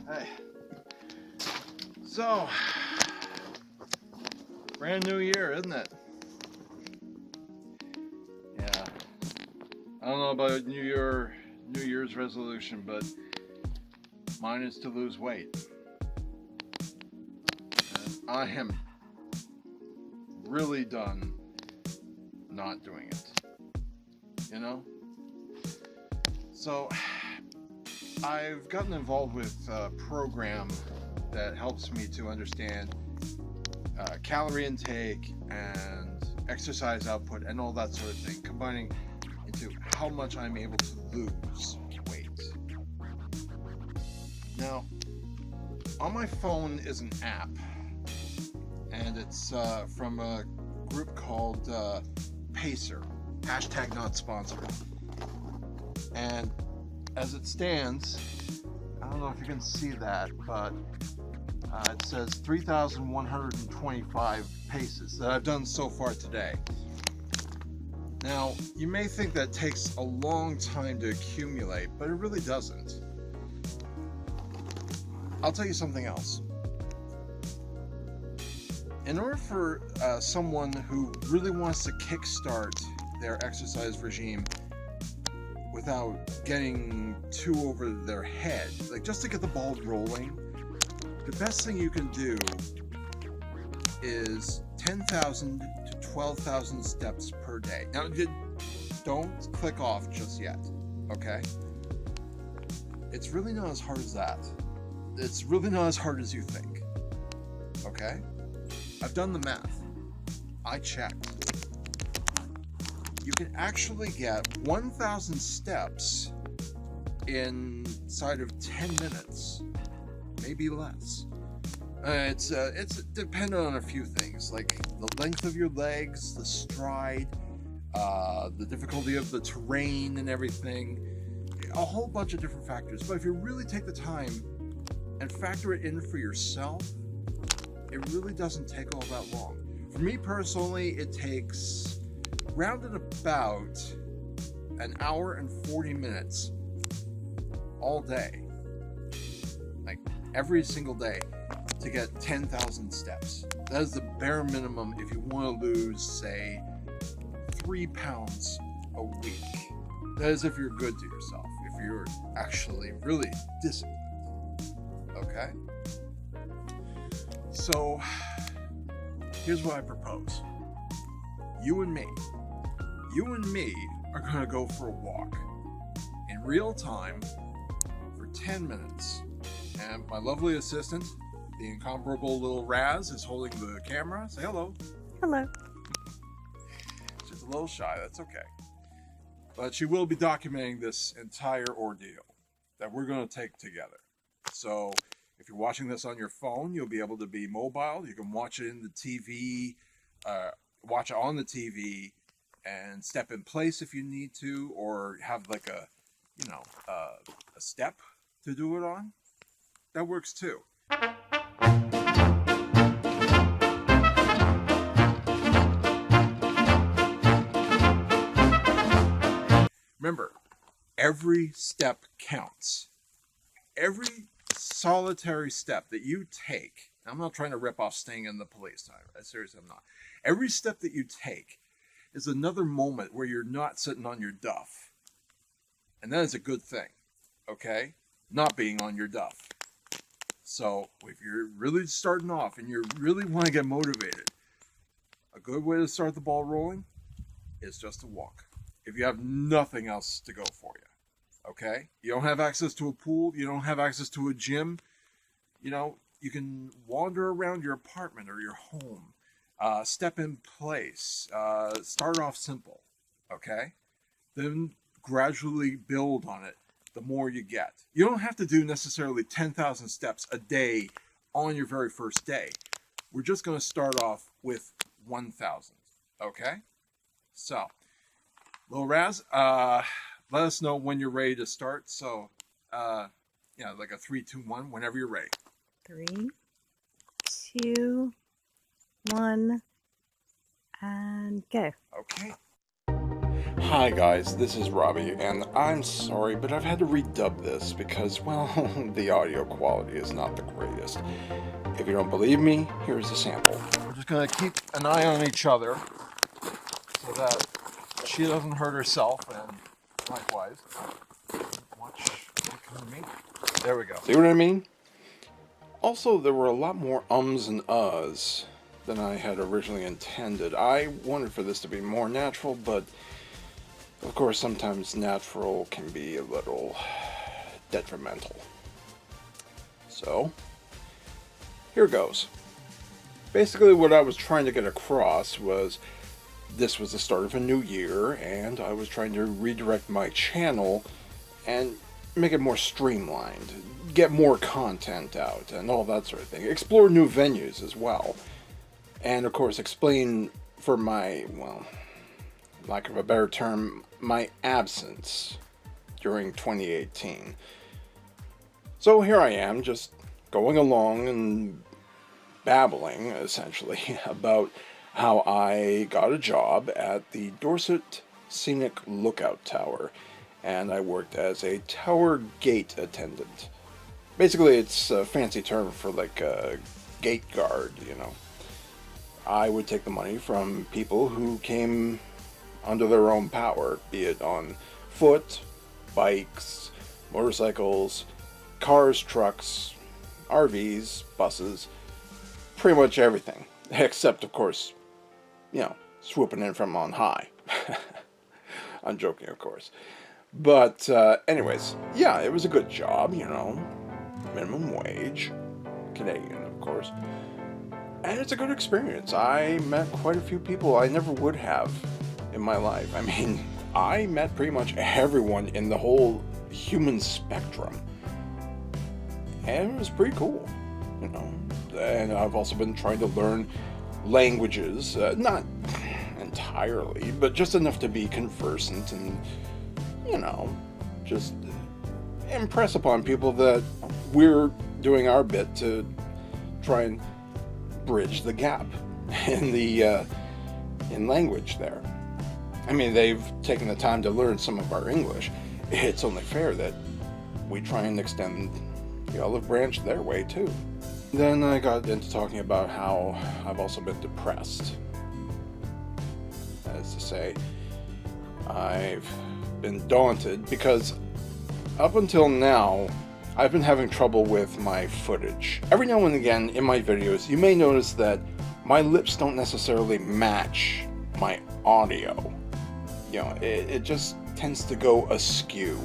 Hey. So, brand new year, isn't it? Yeah. I don't know about New Year's resolution, but mine is to lose weight. And I am really done not doing it. You know? So, I've gotten involved with a program that helps me to understand calorie intake and exercise output and all that sort of thing, combining into how much I'm able to lose weight. Now, on my phone is an app, and it's from a group called Pacer, hashtag not sponsored. And as it stands, I don't know if you can see that, but it says 3,125 paces that I've done so far today. Now, you may think that takes a long time to accumulate, but it really doesn't. I'll tell you something else. In order for someone who really wants to kickstart their exercise regime without getting too over their head, like just to get the ball rolling, the best thing you can do is 10,000 to 12,000 steps per day. Now, don't click off just yet, okay? It's really not as hard as that. It's really not as hard as you think, okay? I've done the math. I checked. You can actually get 1,000 steps inside of 10 minutes, maybe less. It's dependent on a few things, like the length of your legs, the stride, the difficulty of the terrain and everything, a whole bunch of different factors. But if you really take the time and factor it in for yourself, it really doesn't take all that long. For me personally, it takes rounded about an hour and 40 minutes all day, like every single day, to get 10,000 steps. That is the bare minimum if you want to lose, say, 3 pounds a week. That is if you're good to yourself, if you're actually really disciplined. Okay? So, here's what I propose. You and me are going to go for a walk in real time for 10 minutes. And my lovely assistant, the Incomparable LI'L R.A.S, is holding the camera. Say hello. Hello. She's a little shy, that's okay. But she will be documenting this entire ordeal that we're going to take together. So if you're watching this on your phone, you'll be able to be mobile. You can watch it in the TV, watch it on the TV, and step in place if you need to, or have like a step to do it on. That works too. Remember, every step counts. Every solitary step that you take, I'm not trying to rip off Sting and the Police, seriously, I'm not. Every step that you take is another moment where you're not sitting on your duff. And that is a good thing, okay? Not being on your duff. So if you're really starting off and you really want to get motivated, a good way to start the ball rolling is just to walk. If you have nothing else to go for you, okay? You don't have access to a pool, you don't have access to a gym, you can wander around your apartment or your home, step in place, start off simple, okay? Then gradually build on it the more you get. You don't have to do necessarily 10,000 steps a day on your very first day. We're just going to start off with 1,000, okay? So, LI'L R.A.S, let us know when you're ready to start. So, like a 3, 2, 1, whenever you're ready. 3, 2, 1, and go. Okay. Hi guys, this is Robbie, and I'm sorry, but I've had to redub this because, well, the audio quality is not the greatest. If you don't believe me, here's a sample. We're just gonna keep an eye on each other so that she doesn't hurt herself, and likewise, watch what come to me. There we go. See what I mean? Also, there were a lot more ums and uhs than I had originally intended. I wanted for this to be more natural, but of course sometimes natural can be a little detrimental. So, here goes. Basically what I was trying to get across was this was the start of a new year, and I was trying to redirect my channel and make it more streamlined, get more content out, and all that sort of thing. Explore new venues as well. And of course explain for my, well, lack of a better term, my absence during 2018. So here I am, just going along and babbling, essentially, about how I got a job at the Dorset Scenic Lookout Tower, and I worked as a tower gate attendant. Basically, it's a fancy term for like a gate guard, you know. I would take the money from people who came under their own power, be it on foot, bikes, motorcycles, cars, trucks, RVs, buses, pretty much everything. Except, of course, you know, swooping in from on high. I'm joking, of course. But, anyways, yeah, it was a good job, you know. Minimum wage. Canadian, of course. And it's a good experience. I met quite a few people I never would have in my life. I mean, I met pretty much everyone in the whole human spectrum. And it was pretty cool, you know. And I've also been trying to learn languages, not entirely, but just enough to be conversant and, you know, just impress upon people that we're doing our bit to try and bridge the gap in the in language there. I mean, they've taken the time to learn some of our English. It's only fair that we try and extend the olive branch their way too. Then I got into talking about how I've also been depressed. That is to say, I've been daunted because up until now, I've been having trouble with my footage. Every now and again in my videos, you may notice that my lips don't necessarily match my audio. You know, it just tends to go askew.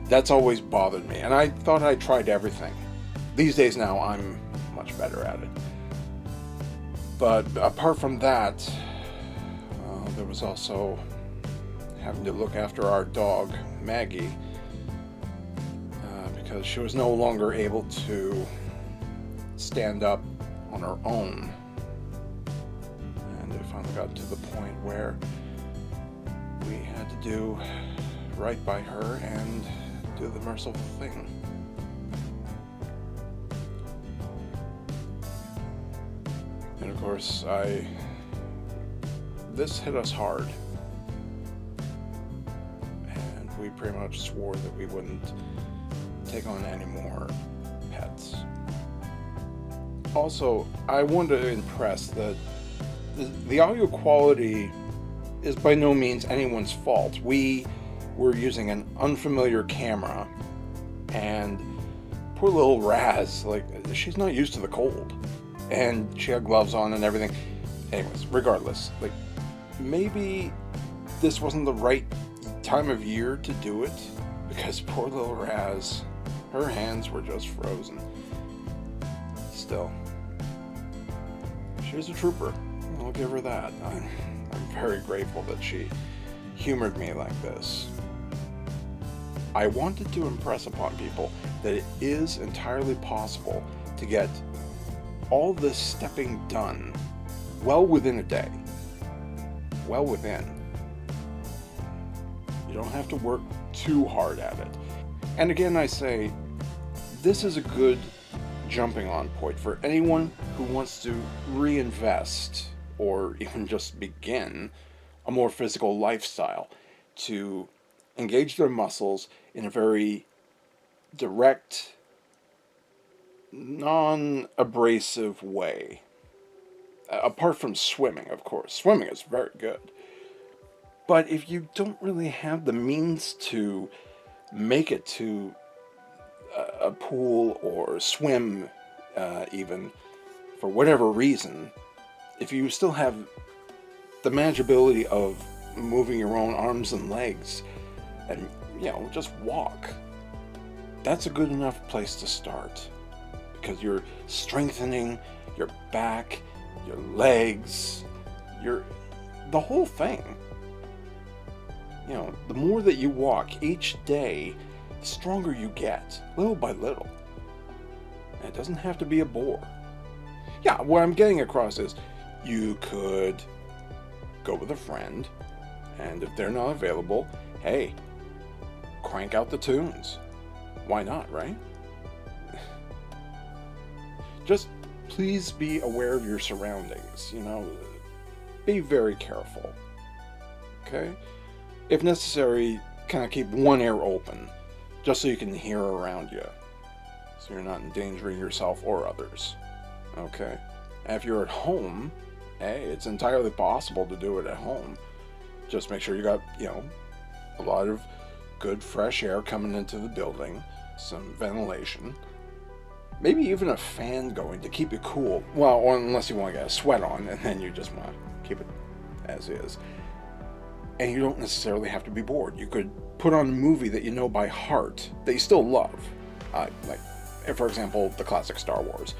That's always bothered me, and I thought I tried everything. These days now, I'm much better at it. But apart from that, there was also having to look after our dog, Maggie, because she was no longer able to stand up on her own. And it finally got to the point where we had to do right by her and do the merciful thing. And of course, this hit us hard. And we pretty much swore that we wouldn't take on any more pets. Also, I wanted to impress that the audio quality is by no means anyone's fault. We were using an unfamiliar camera, and poor little R.A.S, like, she's not used to the cold, and she had gloves on and everything. Anyways, regardless, like, maybe this wasn't the right time of year to do it, because poor little R.A.S, her hands were just frozen. Still, she's a trooper. I'll give her that. I'm very grateful that she humored me like this. I wanted to impress upon people that it is entirely possible to get all this stepping done well within a day. Well within. You don't have to work too hard at it. And again, I say, this is a good jumping on point for anyone who wants to reinvest or even just begin a more physical lifestyle. to engage their muscles in a very direct, non-abrasive way. Apart from swimming, of course. Swimming is very good. But if you don't really have the means to make it to a pool or swim, even, for whatever reason, if you still have the manageability of moving your own arms and legs and, just walk, that's a good enough place to start. Because you're strengthening your back, your legs, the whole thing. The more that you walk each day, the stronger you get, little by little. And it doesn't have to be a bore. Yeah, what I'm getting across is you could go with a friend, and if they're not available, hey, crank out the tunes. Why not, right? Just please be aware of your surroundings, be very careful, okay? If necessary, kind of keep one ear open, just so you can hear around you, so you're not endangering yourself or others, okay? And if you're at home, hey, it's entirely possible to do it at home. Just make sure you got, a lot of good fresh air coming into the building, some ventilation, maybe even a fan going to keep you cool. Well, or unless you want to get a sweat on, and then you just want to keep it as is. And you don't necessarily have to be bored. You could put on a movie that you know by heart, that you still love. Like, for example, the classic Star Wars.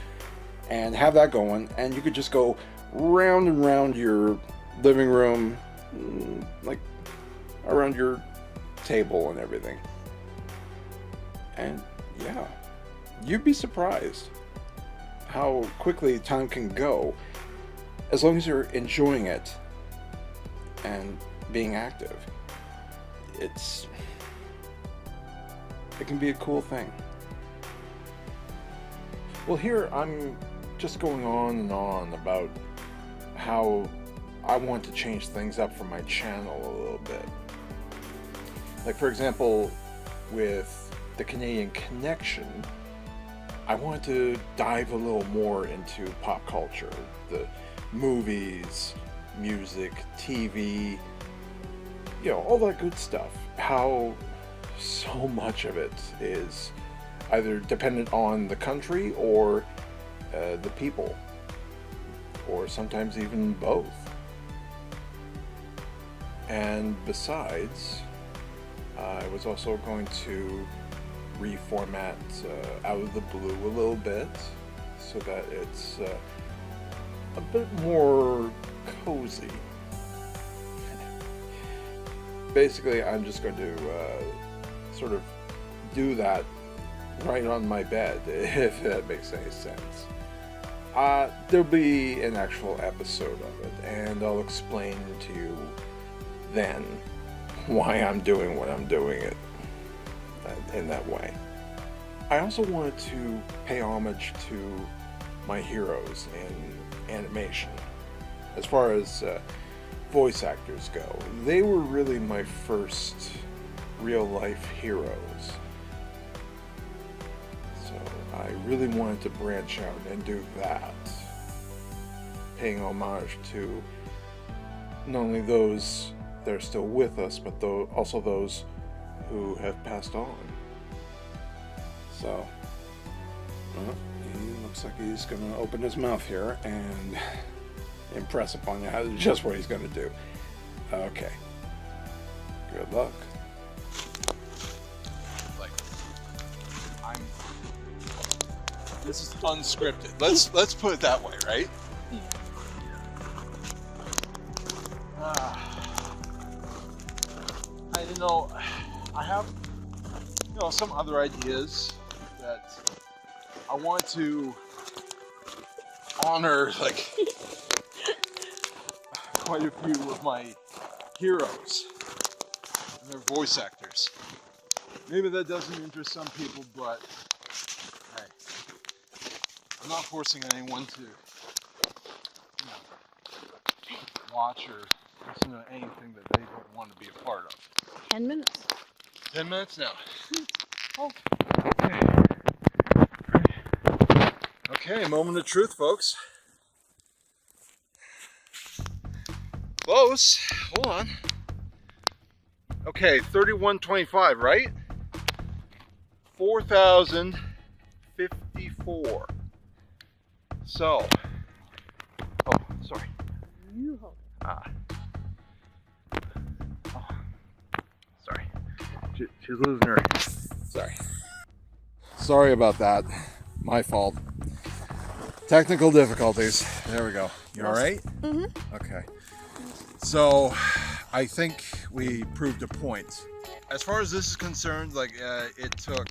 And have that going, and you could just go round and round your living room, like around your table and everything. And yeah, you'd be surprised how quickly time can go as long as you're enjoying it and being active. It can be a cool thing. Well, here I'm just going on and on about how I want to change things up for my channel a little bit. Like, for example, with the Canadian Connection, I want to dive a little more into pop culture, the movies, music, TV, all that good stuff. How so much of it is either dependent on the country or the people, or sometimes even both. And besides, I was also going to reformat Out of the Blue a little bit so that it's a bit more cozy. Basically, I'm just going to sort of do that right on my bed, if that makes any sense. There'll be an actual episode of it, and I'll explain to you then why I'm doing what I'm doing it in that way. I also wanted to pay homage to my heroes in animation. As far as voice actors go, they were really my first real-life heroes. So I really wanted to branch out and do that, paying homage to not only those that are still with us, but also those who have passed on. So, he looks like he's going to open his mouth here and impress upon you just what he's going to do. Okay. Good luck. This is unscripted. Let's put it that way, right? Yeah. I have some other ideas that I want to honor, like quite a few of my heroes and their voice actors. Maybe that doesn't interest some people, but hey, I'm not forcing anyone to watch or listen to anything that they don't want to be a part of. 10 minutes. 10 minutes now. Oh. Okay, moment of truth, folks. Close. Hold on. Okay, 3125, right? 4,054. So, oh, sorry. You hold. Oh, sorry. She's losing her. Sorry about that. My fault. Technical difficulties. There we go. You all right? Mm-hmm. Okay. So, I think we proved a point. As far as this is concerned, like, it took,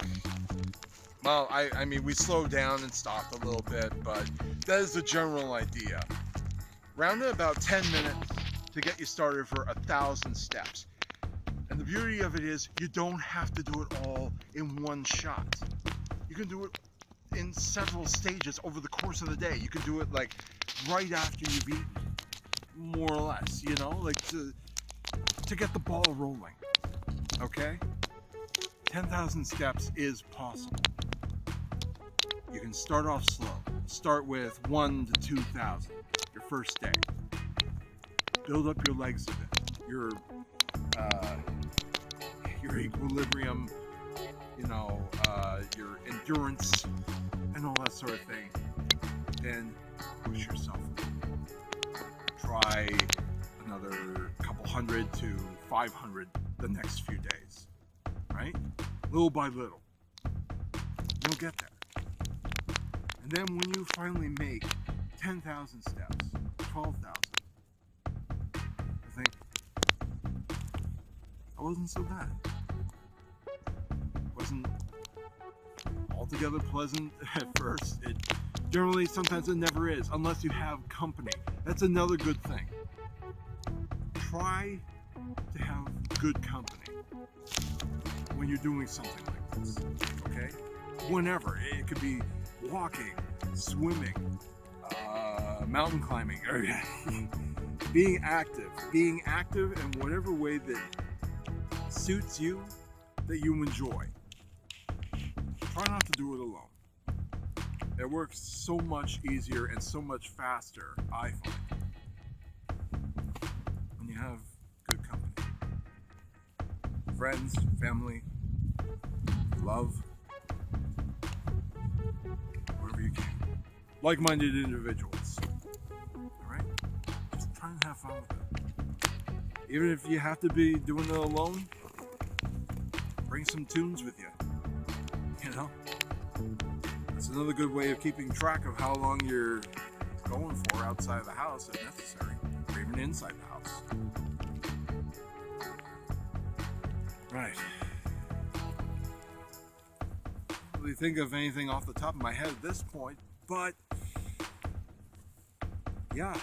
well, I mean, we slowed down and stopped a little bit, but that is the general idea. Round it about 10 minutes to get you started for 1,000 steps. And the beauty of it is you don't have to do it all in one shot. You can do it in several stages over the course of the day. You can do it like right after you've eaten, more or less, you know, like to get the ball rolling. Okay? 10,000 steps is possible. You can start off slow. Start with 1 to 2,000, your first day. Build up your legs a bit, your equilibrium, you know, your endurance, and all that sort of thing. Then push yourself. Try another couple hundred to 500 the next few days, right? Little by little, you'll get there. And then when you finally make 10,000 steps, 12,000, I think that wasn't so bad. Wasn't altogether pleasant at first. It generally, sometimes it never is, unless you have company. That's another good thing. Try to have good company when you're doing something like this, okay? Whenever. It could be walking, swimming, mountain climbing, or being active in whatever way that suits you, that you enjoy. Try not to do it alone. It works so much easier and so much faster, I find, when you have good company. Friends, family, love, whatever you can. Like-minded individuals. Alright? Just try and have fun with it. Even if you have to be doing it alone, bring some tunes with you. You know? That's another good way of keeping track of how long you're going for outside of the house if necessary, or even inside the house. Right. Can't really think of anything off the top of my head at this point, but yeah,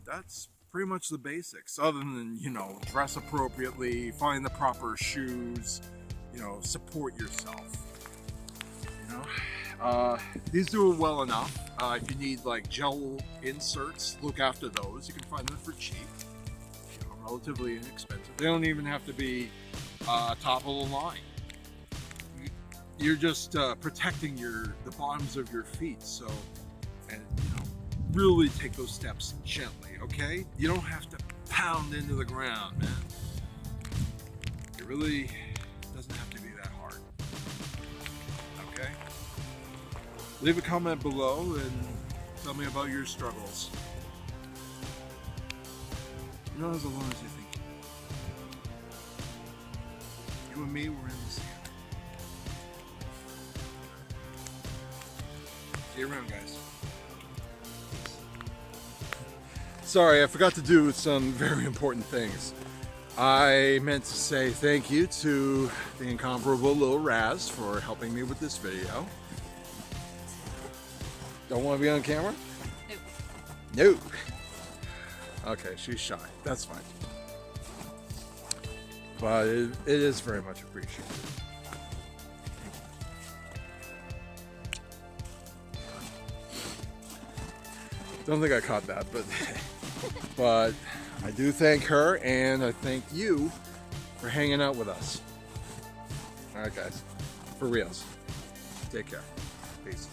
that's pretty much the basics. Other than, you know, dress appropriately, find the proper shoes, you know, support yourself. You know? These do it well enough. If you need like gel inserts, look after those. You can find them for cheap, you know, relatively inexpensive. They don't even have to be top of the line. You're just protecting the bottoms of your feet. So, and you know, really take those steps gently. Okay, you don't have to pound into the ground, man. It really doesn't have to be that hard. Okay. Leave a comment below and tell me about your struggles. You know, as alone as you think. You and me, we're in this together. See you around, guys. Sorry, I forgot to do some very important things. I meant to say thank you to the Incomparable LI'L R.A.S for helping me with this video. Don't want to be on camera? No. Okay, she's shy. That's fine. But it is very much appreciated. Don't think I caught that, but I do thank her, and I thank you for hanging out with us. All right, guys. For reals. Take care. Peace.